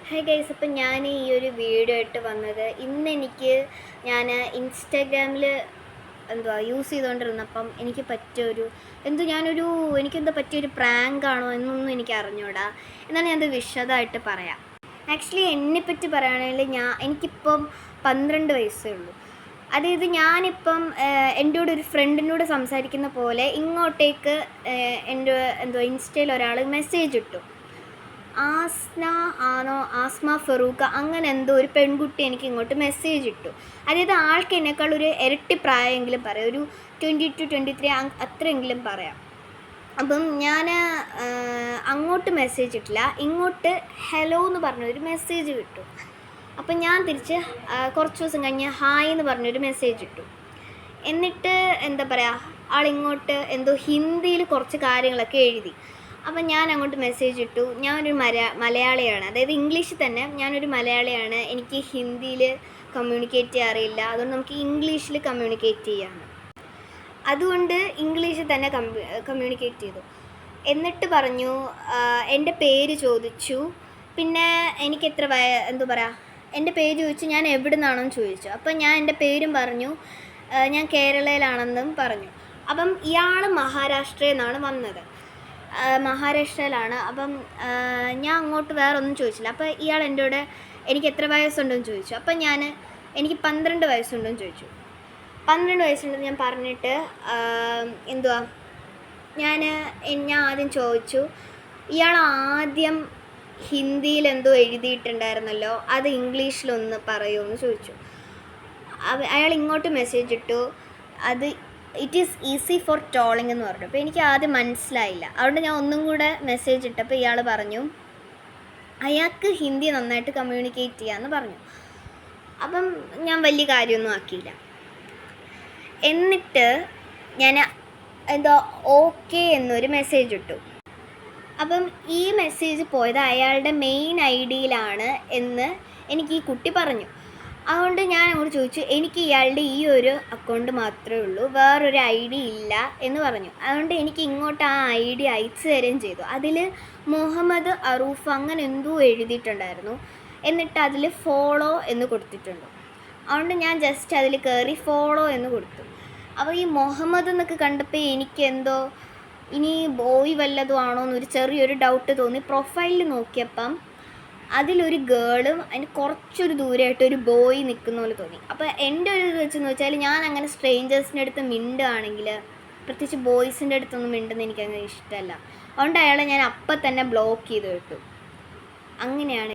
Hi guys, അപ്പം ഞാൻ ഈ ഒരു വീഡിയോ ആയിട്ട് വന്നത് ഞാൻ ഇൻസ്റ്റാഗ്രാമിൽ യൂസ് ചെയ്തുകൊണ്ടിരുന്നപ്പം എനിക്ക് പറ്റിയൊരു എനിക്കെന്താ പറ്റിയൊരു പ്രാങ്കാണോ എന്നൊന്നും എനിക്ക് അറിഞ്ഞൂടാ. എന്നാൽ ഞാനത് വിശദമായിട്ട് പറയാം. ആക്ച്വലി എന്നെപ്പറ്റി പറയുകയാണെങ്കിൽ എനിക്കിപ്പം 12 വയസ്സേ ഉള്ളൂ. അതായത് ഞാനിപ്പം എൻ്റെ കൂടെ ഒരു ഫ്രണ്ടിനോട് സംസാരിക്കുന്ന പോലെ ഇങ്ങോട്ടേക്ക് എൻ്റെ ഇൻസ്റ്റയിൽ ഒരാൾ മെസ്സേജ് ഇട്ടു. ആസ്മ ഫറൂഖ അങ്ങനെ എന്തോ ഒരു പെൺകുട്ടി എനിക്ക് ഇങ്ങോട്ട് മെസ്സേജ് ഇട്ടു. അതായത് ആൾക്ക് എന്നെക്കാൾ ഒരു ഇരട്ടി പ്രായമെങ്കിലും പറയാം, ഒരു 22-23 അത്രയെങ്കിലും പറയാം. അപ്പം ഞാൻ അങ്ങോട്ട് മെസ്സേജ് ഇട്ടില്ല, ഇങ്ങോട്ട് ഹലോ എന്ന് പറഞ്ഞൊരു മെസ്സേജ് കിട്ടും. അപ്പം ഞാൻ തിരിച്ച് കുറച്ച് ദിവസം കഴിഞ്ഞ് ഹായ് എന്ന് പറഞ്ഞൊരു മെസ്സേജ് ഇട്ടു. എന്നിട്ട് എന്താ പറയുക, ആളിങ്ങോട്ട് എന്തോ ഹിന്ദിയിൽ കുറച്ച് കാര്യങ്ങളൊക്കെ എഴുതി. അപ്പം ഞാൻ അങ്ങോട്ട് മെസ്സേജ് ഇട്ടു, ഞാനൊരു മലയാളിയാണ്, അതായത് ഇംഗ്ലീഷിൽ തന്നെ ഞാനൊരു മലയാളിയാണ്, എനിക്ക് ഹിന്ദിയിൽ കമ്മ്യൂണിക്കേറ്റ് ചെയ്യാറില്ല, അതുകൊണ്ട് നമുക്ക് ഇംഗ്ലീഷിൽ കമ്മ്യൂണിക്കേറ്റ് ചെയ്യാമെന്ന്. അതുകൊണ്ട് ഇംഗ്ലീഷിൽ തന്നെ കമ്മ്യൂണിക്കേറ്റ് ചെയ്തു. എന്നിട്ട് പറഞ്ഞു, എൻ്റെ പേര് ചോദിച്ചു, പിന്നെ എനിക്ക് എത്ര എൻ്റെ പേര് ചോദിച്ചു, ഞാൻ എവിടെ നിന്നാണെന്ന് ചോദിച്ചു. അപ്പം ഞാൻ എൻ്റെ പേരും പറഞ്ഞു, ഞാൻ കേരളയിലാണെന്നും പറഞ്ഞു. അപ്പം ഇയാൾ മഹാരാഷ്ട്രയിൽ നിന്നാണ് വന്നത്, മഹാരാഷ്ട്രയിലാണ്. അപ്പം ഞാൻ അങ്ങോട്ട് വേറെ ഒന്നും ചോദിച്ചില്ല. അപ്പോൾ ഇയാൾ എൻ്റെ കൂടെ എനിക്ക് എത്ര വയസ്സുണ്ടെന്ന് ചോദിച്ചു. അപ്പം എനിക്ക് 12 വയസ്സുണ്ടെന്ന് ചോദിച്ചു. 12 വയസ്സുണ്ടെന്ന് ഞാൻ പറഞ്ഞിട്ട് ഞാൻ ആദ്യം ചോദിച്ചു, ഇയാൾ ആദ്യം ഹിന്ദിയിൽ എന്തോ എഴുതിയിട്ടുണ്ടായിരുന്നല്ലോ, അത് ഇംഗ്ലീഷിലൊന്ന് പറയുമെന്ന് ചോദിച്ചു. അയാൾ ഇങ്ങോട്ട് മെസ്സേജ് ഇട്ടു, അത് it is easy for trolling എന്ന് പറഞ്ഞു. അപ്പോൾ എനിക്ക് ആദ്യം മനസ്സിലായില്ല, അതുകൊണ്ട് ഞാൻ ഒന്നും കൂടെ മെസ്സേജ് ഇട്ടപ്പോൾ ഇയാൾ പറഞ്ഞു അയാൾക്ക് ഹിന്ദി നന്നായിട്ട് കമ്മ്യൂണിക്കേറ്റ് ചെയ്യാമെന്ന് പറഞ്ഞു. അപ്പം ഞാൻ വലിയ കാര്യമൊന്നും ആക്കിയില്ല. എന്നിട്ട് ഞാൻ ഓക്കെ എന്നൊരു മെസ്സേജ് ഇട്ടു. അപ്പം ഈ മെസ്സേജ് പോയത് അയാളുടെ മെയിൻ ഐഡിയിലാണ് എന്ന് എനിക്ക് ഈ കുട്ടി പറഞ്ഞു. അതുകൊണ്ട് ഞാൻ അങ്ങോട്ട് ചോദിച്ചു, എനിക്ക് ഇയാളുടെ ഈ ഒരു അക്കൗണ്ട് മാത്രമേ ഉള്ളൂ, വേറൊരു ഐ ഡി ഇല്ല എന്ന് പറഞ്ഞു. അതുകൊണ്ട് എനിക്ക് ഇങ്ങോട്ട് ആ ഐ ഡി അയച്ചു തരുകയും ചെയ്തു. അതിൽ മുഹമ്മദ് അറൂഫ് അങ്ങനെ എന്തോ എഴുതിയിട്ടുണ്ടായിരുന്നു. എന്നിട്ട് അതിൽ ഫോളോ എന്ന് കൊടുത്തിട്ടുണ്ട്. അതുകൊണ്ട് ഞാൻ ജസ്റ്റ് അതിൽ കയറി ഫോളോ എന്ന് കൊടുത്തു. അപ്പോൾ ഈ മുഹമ്മദ് എന്നൊക്കെ കണ്ടപ്പോൾ എനിക്കെന്തോ ഇനി ബോയ് വല്ലതും ആണോ എന്നൊരു ചെറിയൊരു ഡൗട്ട് തോന്നി. പ്രൊഫൈലിൽ നോക്കിയപ്പം അതിലൊരു ഗേളും അതിന് കുറച്ചൊരു ദൂരമായിട്ട് ഒരു ബോയ് നിൽക്കുന്ന പോലെ തോന്നി. അപ്പോൾ എൻ്റെ ഒരു ഇത് വെച്ചെന്ന് വെച്ചാൽ ഞാൻ അങ്ങനെ സ്ട്രേഞ്ചേഴ്സിൻ്റെ അടുത്ത് മിണ്ടുകയാണെങ്കിൽ, പ്രത്യേകിച്ച് ബോയ്സിൻ്റെ അടുത്തൊന്നും മിണ്ടുന്നത് എനിക്കങ്ങനെ ഇഷ്ടമല്ല. അതുകൊണ്ട് അയാളെ ഞാൻ അപ്പം തന്നെ ബ്ലോക്ക് ചെയ്ത് വിട്ടു. അങ്ങനെയാണ്.